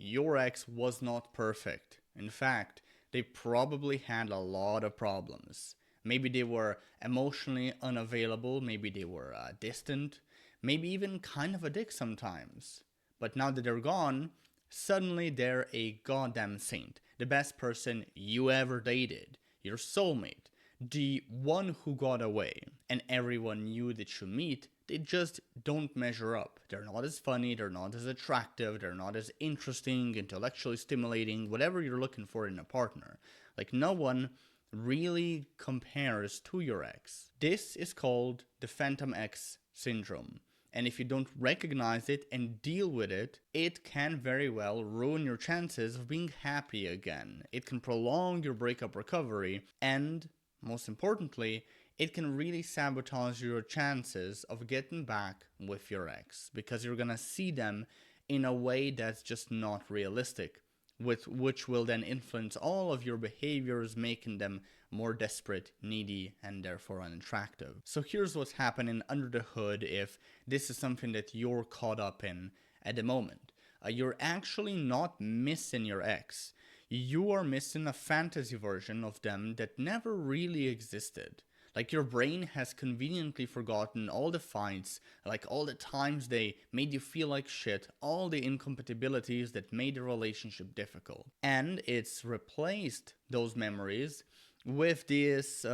your ex was not perfect. In fact, they probably had a lot of problems. Maybe they were emotionally unavailable, maybe they were distant, maybe even kind of a dick sometimes. But now that they're gone, suddenly they're a goddamn saint, the best person you ever dated, your soulmate, the one who got away, and everyone knew that you meet, they just don't measure up. They're not as funny, they're not as attractive, they're not as interesting, intellectually stimulating, whatever you're looking for in a partner. Like, no one really compares to your ex. This is called the Phantom Ex syndrome. And if you don't recognize it and deal with it, it can very well ruin your chances of being happy again. It can prolong your breakup recovery, and most importantly, it can really sabotage your chances of getting back with your ex, because you're gonna see them in a way that's just not realistic, which will then influence all of your behaviors, making them more desperate, needy, and therefore unattractive. So here's what's happening under the hood if this is something that you're caught up in at the moment. You're actually not missing your ex. You are missing a fantasy version of them that never really existed. Like, your brain has conveniently forgotten all the fights, like all the times they made you feel like shit, all the incompatibilities that made the relationship difficult. And it's replaced those memories with this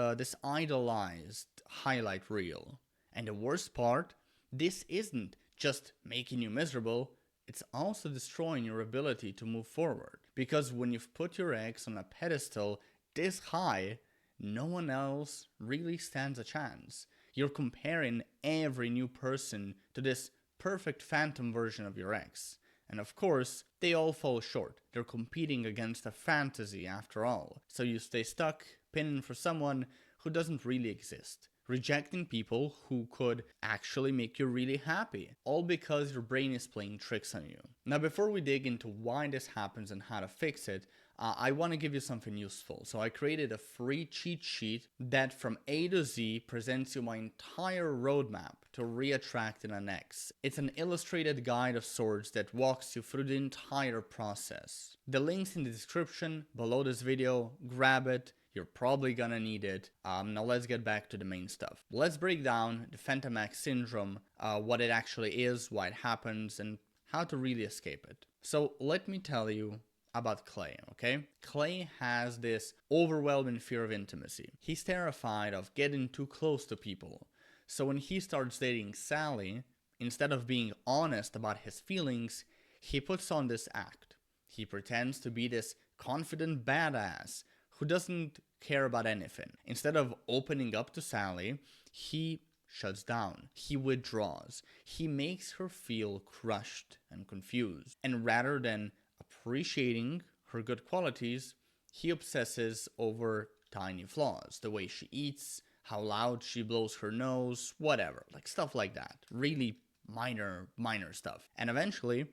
idealized highlight reel. And the worst part, this isn't just making you miserable, it's also destroying your ability to move forward. Because when you've put your ex on a pedestal this high, no one else really stands a chance. You're comparing every new person to this perfect phantom version of your ex. And of course, they all fall short. They're competing against a fantasy after all. So you stay stuck, pinning for someone who doesn't really exist. Rejecting people who could actually make you really happy, all because your brain is playing tricks on you. Now, before we dig into why this happens and how to fix it, I want to give you something useful. So I created a free cheat sheet that from A to Z presents you my entire roadmap to re-attracting an ex. It's an illustrated guide of sorts that walks you through the entire process. The link's in the description below this video. Grab it. You're probably gonna need it. Now let's get back to the main stuff. Let's break down the Phantom Ex syndrome, what it actually is, why it happens, and how to really escape it. So let me tell you about Clay, okay? Clay has this overwhelming fear of intimacy. He's terrified of getting too close to people. So when he starts dating Sally, instead of being honest about his feelings, he puts on this act. He pretends to be this confident badass who doesn't care about anything. Instead of opening up to Sally, he shuts down. He withdraws. He makes her feel crushed and confused. And rather than appreciating her good qualities, he obsesses over tiny flaws. The way she eats, how loud she blows her nose, whatever. Like stuff like that. Really minor stuff. And eventually,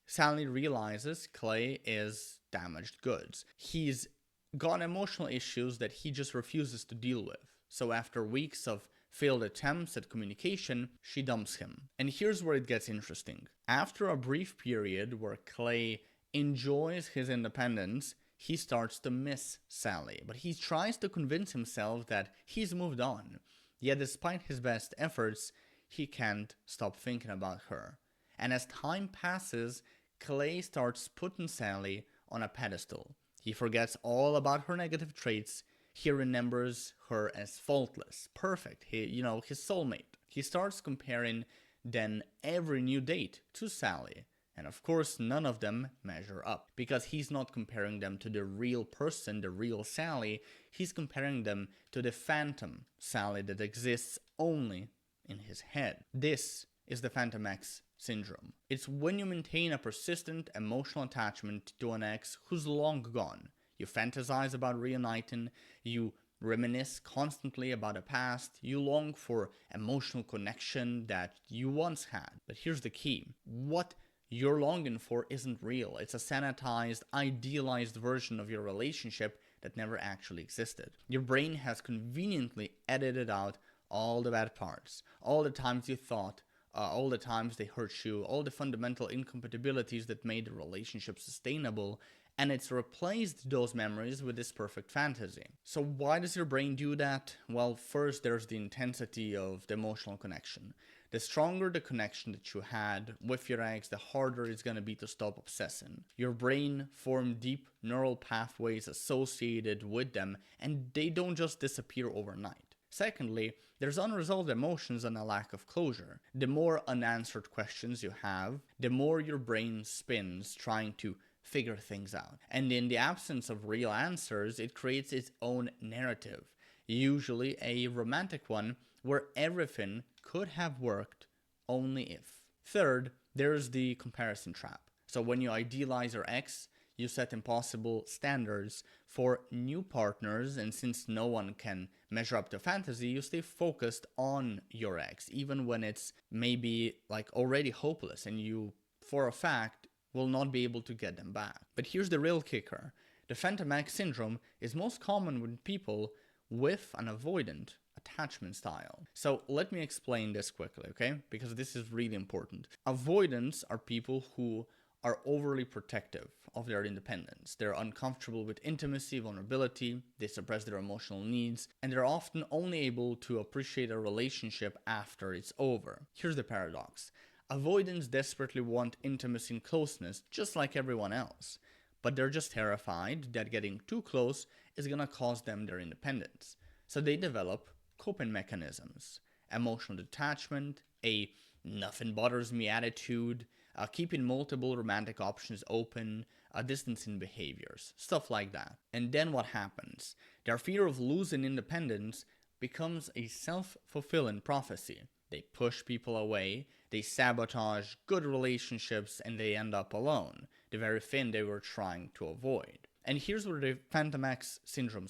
Sally realizes Clay is damaged goods. He's got emotional issues that he just refuses to deal with. So after weeks of failed attempts at communication, she dumps him. And here's where it gets interesting. After a brief period where Clay enjoys his independence, he starts to miss Sally. But he tries to convince himself that he's moved on. Yet despite his best efforts, he can't stop thinking about her. And as time passes, Clay starts putting Sally on a pedestal. He forgets all about her negative traits. He remembers her as faultless, perfect, his soulmate. He starts comparing then every new date to Sally. And of course, none of them measure up, because he's not comparing them to the real person, the real Sally. He's comparing them to the phantom Sally that exists only in his head. This is the Phantom Ex syndrome. It's when you maintain a persistent emotional attachment to an ex who's long gone. You fantasize about reuniting, you reminisce constantly about the past, you long for emotional connection that you once had. But here's the key. What you're longing for isn't real. It's a sanitized, idealized version of your relationship that never actually existed. Your brain has conveniently edited out all the bad parts, all the times you thought, all the times they hurt you, all the fundamental incompatibilities that made the relationship sustainable, and it's replaced those memories with this perfect fantasy. So why does your brain do that? Well, first there's the intensity of the emotional connection. The stronger the connection that you had with your ex, the harder it's going to be to stop obsessing. Your brain formed deep neural pathways associated with them, and they don't just disappear overnight. Secondly, there's unresolved emotions and a lack of closure. The more unanswered questions you have, the more your brain spins trying to figure things out. And in the absence of real answers, it creates its own narrative, usually a romantic one where everything could have worked only if. Third, there's the comparison trap. So when you idealize your ex, you set impossible standards for new partners, and since no one can measure up to fantasy, you stay focused on your ex, even when it's maybe like already hopeless and you, for a fact, will not be able to get them back. But here's the real kicker. The Phantom Ex syndrome is most common with people with an avoidant attachment style. So let me explain this quickly, okay? Because this is really important. Avoidants are people who are overly protective of their independence. They're uncomfortable with intimacy, vulnerability, they suppress their emotional needs, and they're often only able to appreciate a relationship after it's over. Here's the paradox. Avoidants desperately want intimacy and closeness, just like everyone else, but they're just terrified that getting too close is gonna cost them their independence. So they develop coping mechanisms, emotional detachment, a nothing bothers me attitude, keeping multiple romantic options open, distancing behaviors, stuff like that. And then what happens? Their fear of losing independence becomes a self-fulfilling prophecy. They push people away, they sabotage good relationships, and they end up alone, the very thing they were trying to avoid. And here's where the Phantom Ex syndrome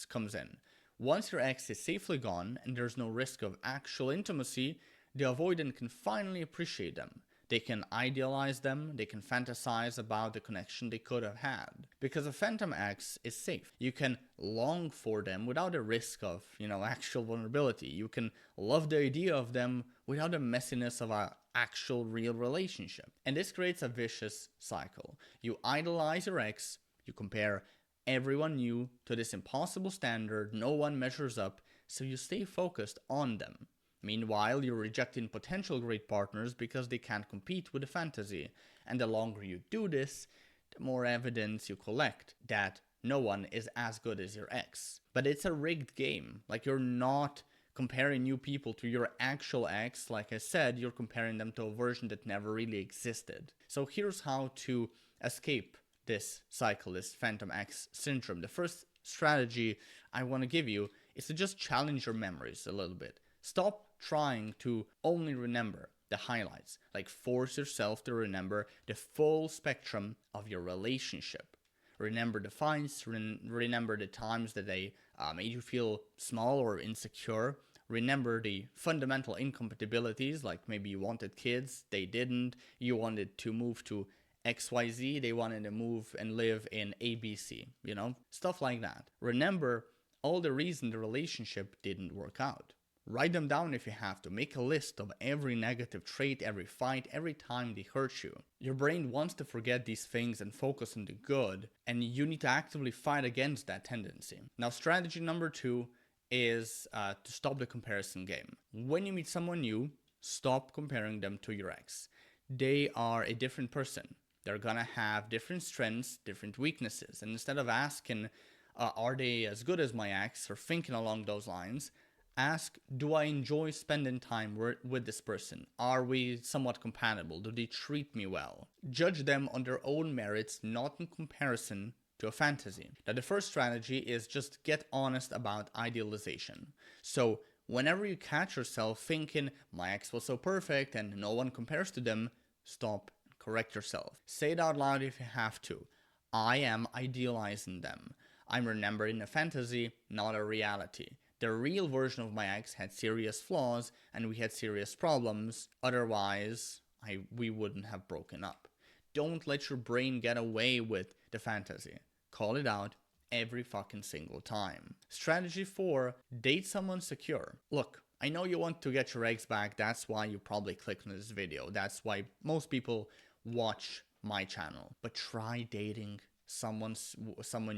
comes in. Once your ex is safely gone and there's no risk of actual intimacy, the avoidant can finally appreciate them. They can idealize them, they can fantasize about the connection they could have had. Because a Phantom Ex is safe. You can long for them without the risk of, actual vulnerability. You can love the idea of them without the messiness of an actual real relationship. And this creates a vicious cycle. You idolize your ex, you compare everyone new to this impossible standard, no one measures up, so you stay focused on them. Meanwhile, you're rejecting potential great partners because they can't compete with the fantasy. And the longer you do this, the more evidence you collect that no one is as good as your ex. But it's a rigged game. Like, you're not comparing new people to your actual ex. Like I said, you're comparing them to a version that never really existed. So here's how to escape this cycle, this Phantom Ex syndrome. The first strategy I want to give you is to just challenge your memories a little bit. Stop trying to only remember the highlights. Like, force yourself to remember the full spectrum of your relationship. Remember the fights, remember the times that they made you feel small or insecure. Remember the fundamental incompatibilities, like maybe you wanted kids, they didn't. You wanted to move to XYZ, they wanted to move and live in ABC, stuff like that. Remember all the reasons the relationship didn't work out. Write them down if you have to. Make a list of every negative trait, every fight, every time they hurt you. Your brain wants to forget these things and focus on the good, and you need to actively fight against that tendency. Now, strategy number 2 is to stop the comparison game. When you meet someone new, stop comparing them to your ex. They are a different person. They're gonna have different strengths, different weaknesses. And instead of asking, are they as good as my ex, or thinking along those lines, ask, do I enjoy spending time with this person? Are we somewhat compatible? Do they treat me well? Judge them on their own merits, not in comparison to a fantasy. Now, the first strategy is just get honest about idealization. So whenever you catch yourself thinking, my ex was so perfect and no one compares to them, stop and correct yourself. Say it out loud if you have to. I am idealizing them. I'm remembering a fantasy, not a reality. The real version of my ex had serious flaws and we had serious problems. Otherwise, we wouldn't have broken up. Don't let your brain get away with the fantasy. Call it out every fucking single time. Strategy 4, date someone secure. Look, I know you want to get your ex back, that's why you probably clicked on this video. That's why most people watch my channel. But try dating someone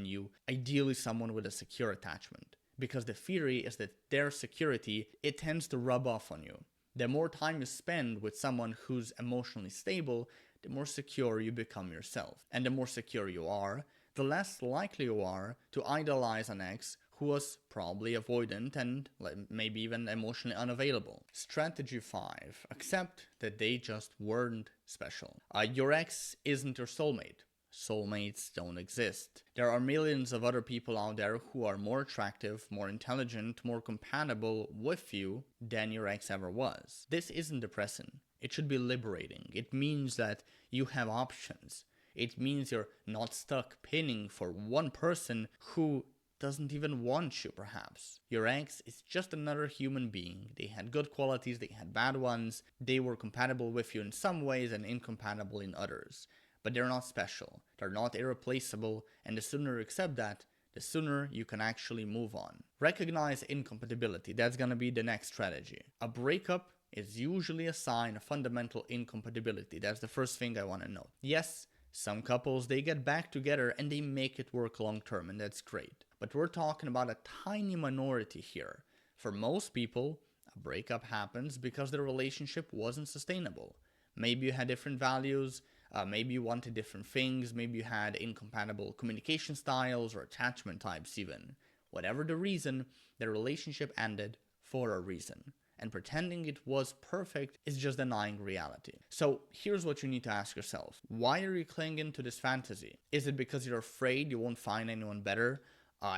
new, ideally someone with a secure attachment. Because the theory is that their security, it tends to rub off on you. The more time you spend with someone who's emotionally stable, the more secure you become yourself. And the more secure you are, the less likely you are to idolize an ex who was probably avoidant and maybe even emotionally unavailable. Strategy 5. Accept that they just weren't special. Your ex isn't your soulmate. Soulmates don't exist. There are millions of other people out there who are more attractive, more intelligent, more compatible with you than your ex ever was. This isn't depressing. It should be liberating. It means that you have options. It means you're not stuck pinning for one person who doesn't even want you, perhaps. Your ex is just another human being. They had good qualities, they had bad ones. They were compatible with you in some ways and incompatible in others. But they're not special, they're not irreplaceable, and the sooner you accept that, the sooner you can actually move on. Recognize incompatibility, that's gonna be the next strategy. A breakup is usually a sign of fundamental incompatibility. That's the first thing I wanna note. Yes, some couples, they get back together and they make it work long term, and that's great. But we're talking about a tiny minority here. For most people, a breakup happens because the relationship wasn't sustainable. Maybe you had different values, maybe you wanted different things, maybe you had incompatible communication styles or attachment types even. Whatever the reason, the relationship ended for a reason. And pretending it was perfect is just denying reality. So here's what you need to ask yourself. Why are you clinging to this fantasy? Is it because you're afraid you won't find anyone better?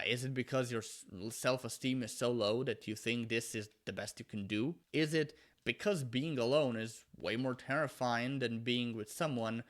Is it because your self-esteem is so low that you think this is the best you can do? Is it because being alone is way more terrifying than being with someone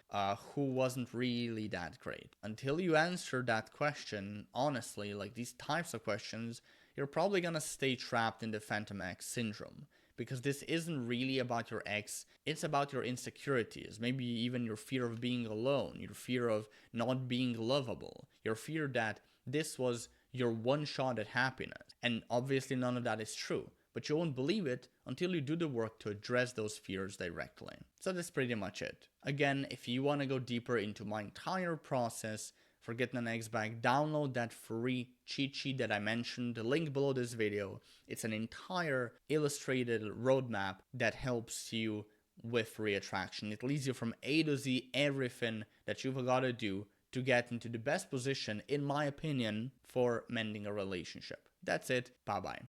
who wasn't really that great? Until you answer that question, honestly, like these types of questions, you're probably gonna stay trapped in the Phantom X syndrome. Because this isn't really about your ex, it's about your insecurities, maybe even your fear of being alone, your fear of not being lovable, your fear that this was your one shot at happiness. And obviously none of that is true. But you won't believe it until you do the work to address those fears directly. So that's pretty much it. Again, if you want to go deeper into my entire process for getting an ex back, download that free cheat sheet that I mentioned, the link below this video. It's an entire illustrated roadmap that helps you with reattraction. It leads you from A to Z, everything that you've got to do to get into the best position, in my opinion, for mending a relationship. That's it. Bye-bye.